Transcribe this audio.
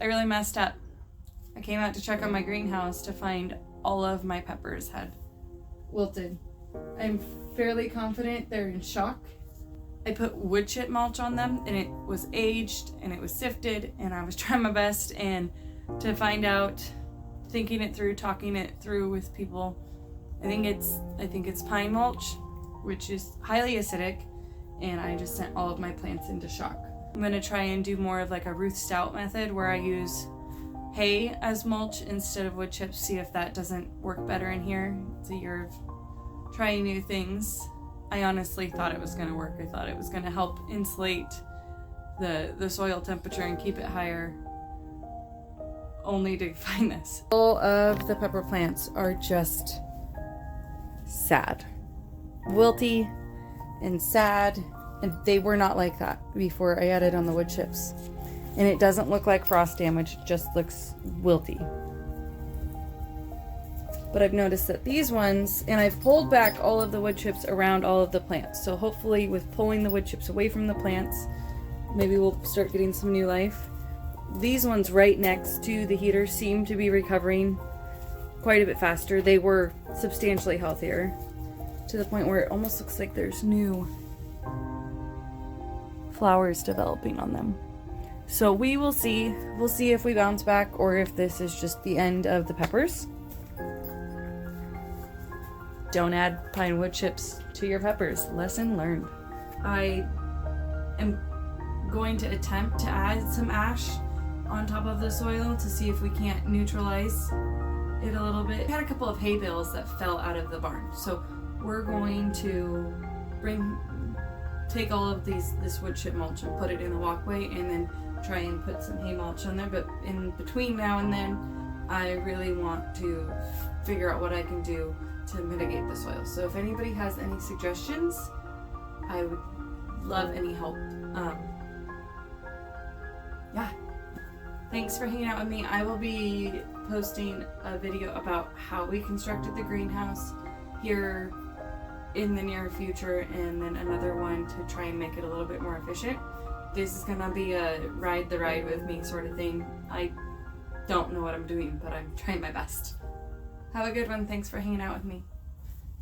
I really messed up. I came out to check on my greenhouse to find all of my peppers had wilted. I'm fairly confident they're in shock. I put wood chip mulch on them and it was aged and it was sifted, and I was trying my best and to find out, thinking it through, talking it through with people. I think it's pine mulch, which is highly acidic, and I just sent all of my plants into shock. I'm gonna try and do more of like a Ruth Stout method where I use hay as mulch instead of wood chips, see if that doesn't work better in here. It's a year of trying new things. I honestly thought it was gonna work. I thought it was gonna help insulate the soil temperature and keep it higher, only to find this. All of the pepper plants are just sad. Wilty and sad, and they were not like that before I added on the wood chips. And it doesn't look like frost damage, it just looks wilty. But I've noticed that these ones, and I've pulled back all of the wood chips around all of the plants. So hopefully with pulling the wood chips away from the plants, maybe we'll start getting some new life. These ones right next to the heater seem to be recovering quite a bit faster. They were substantially healthier, to the point where it almost looks like there's new flowers developing on them. So we will see. We'll see if we bounce back or if this is just the end of the peppers. Don't add pine wood chips to your peppers. Lesson learned. I am going to attempt to add some ash on top of the soil to see if we can't neutralize it a little bit. I had a couple of hay bales that fell out of the barn, so we're going to take all of this wood chip mulch and put it in the walkway, and then try and put some hay mulch on there. But in between now and then, I really want to figure out what I can do to mitigate the soil. So if anybody has any suggestions, I would love any help. Yeah. Thanks for hanging out with me. I will be posting a video about how we constructed the greenhouse here in the near future, and then another one to try and make it a little bit more efficient. This is gonna be a ride the ride with me sort of thing. I don't know what I'm doing, but I'm trying my best. Have a good one. Thanks for hanging out with me.